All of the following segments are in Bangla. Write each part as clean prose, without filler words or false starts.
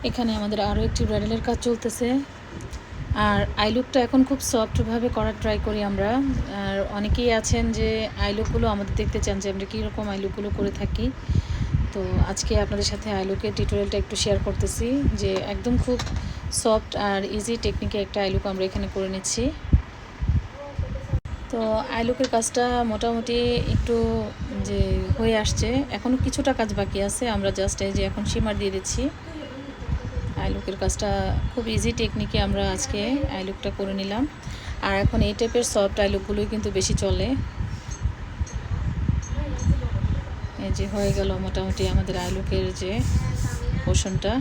এখানে আমাদের আরও একটি ব্রাইডালের কাজ চলতেছে। আর আই লুকটা এখন খুব সফটভাবে করার ট্রাই করি আমরা। আর অনেকেই আছেন যে আই লুকগুলো আমাদের দেখতে চান যে আমরা কীরকম আই লুকগুলো করে থাকি। তো আজকে আপনাদের সাথে আই লুকের টিউটোরিয়ালটা একটু শেয়ার করতেছি, যে একদম খুব সফট আর ইজি টেকনিকে একটা আই লুক আমরা এখানে করে নিচ্ছি। তো আই লুকের কাজটা মোটামুটি একটু যে হয়ে আসছে, এখনও কিছুটা কাজ বাকি আছে। আমরা জাস্ট এই যে এখন শিমার দিয়ে দিচ্ছি। আই লুকের কাজটা খুব ইজি টেকনিকে আমরা আজকে আই লুকটা করে নিলাম। আর এখন এই টাইপের সফট আই লুকগুলোই কিন্তু বেশি চলে। এই যে হয়ে গেল মোটামুটি আমাদের আই লুকের যে পোর্শনটা।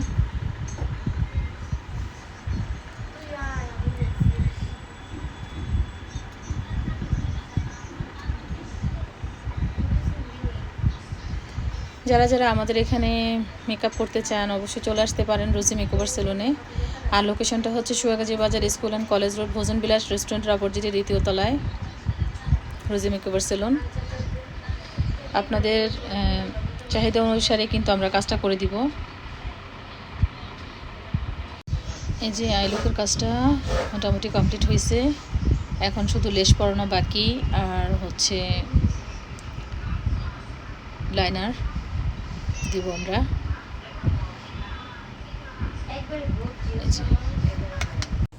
যারা যারা আমাদের এখানে মেকআপ করতে চান অবশ্যই চলে আসতে পারেন রোজি মেকওভার সেলুনে। আর লোকেশনটা হচ্ছে সুয়াগাজী বাজার, স্কুল অ্যান্ড কলেজ রোড, ভোজন বিলাস রেস্টুরেন্টের অপোজিটে দ্বিতীয় তলায় রোজি মেকওভার সেলুন। আপনাদের চাহিদা অনুসারে কিন্তু আমরা কাজটা করে দিব। এই যে আই লুকের কাজটা মোটামুটি কমপ্লিট হয়েছে। এখন শুধু লেশ পরানো বাকি, আর হচ্ছে লাইনার দিব আমরা।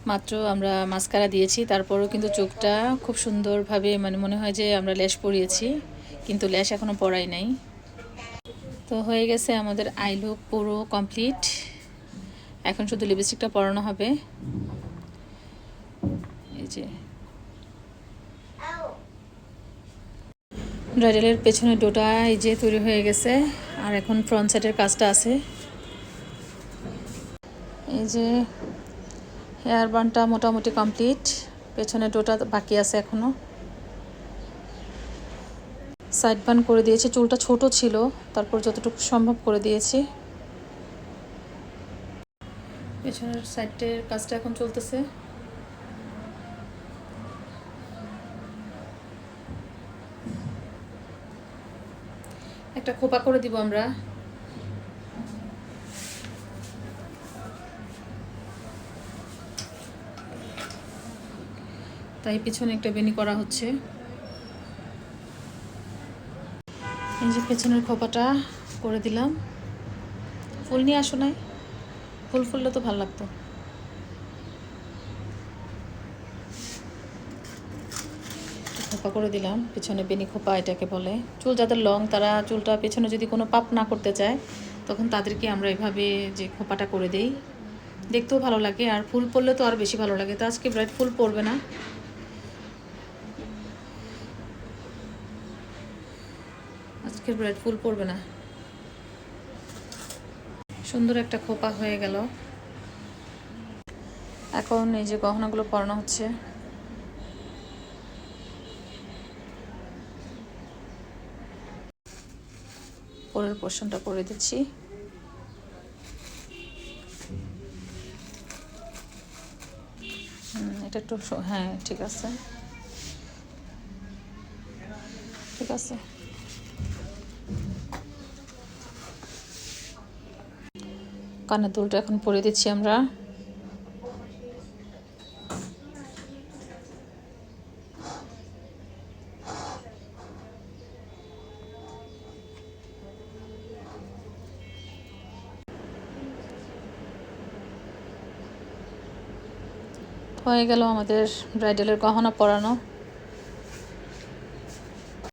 মাত্র আমরা মাস্কারা দিয়েছি, তারপরেও কিন্তু চোখটা খুব সুন্দরভাবে মনে হয় যে আমরা ল্যাশ পরিয়েছি, কিন্তু ল্যাশ এখনও পরাই নাই। তো হয়ে গেছে আমাদের আই লুক পুরো কমপ্লিট। এখন শুধু লিপস্টিকটা পরানো হবে। এই যে ব্রাইডালের পেছনের ডোটা এই যে তৈরি হয়ে গেছে, আর এখন ফ্রন্ট সাইডের কাজটা আছে। এই যে হেয়ার বানটা মোটামুটি কমপ্লিট, পেছনের ডোটা বাকি আছে এখনও। সাইড বান করে দিয়েছি, চুলটা ছোট ছিল তারপর যতটুকু সম্ভব করে দিয়েছি। পেছনের সাইডের কাজটা এখন চলতেছে। একটা খোপা করে দিব আমরা। তাই পিছনে একটা বেনি করা হচ্ছে। এই যে পেছনের খোপাটা করে দিলাম। ফুল নিয়ে আসো নাই, ফুল ফুললে তো ভালো লাগতো। খোপা করে দিলাম, পেছনে বেনি খোপা এটাকে বলে। চুল যাদের লং তারা চুলটা পেছনে যদি কোনো পাপ না করতে চায় তখন তাদেরকে আমরা এভাবে যে খোপাটা করে দেই, দেখতেও ভালো লাগে। আর ফুল পরলে তো আর বেশি ভালো লাগে। তো আজকে ব্রাইড ফুল পরবে না, আজকের ব্রাইড ফুল পরবে না। সুন্দর একটা খোপা হয়ে গেল। এখন এই যে গহনাগুলো পরানো হচ্ছে। পরের পোর্শনটা করে দিচ্ছি। এটা একটু হ্যাঁ ঠিক আছে, ঠিক আছে। কানের দুলটা এখন পরে দিচ্ছি আমরা। হয়ে গেল আমাদের ব্রাইডালের গহনা পরানো।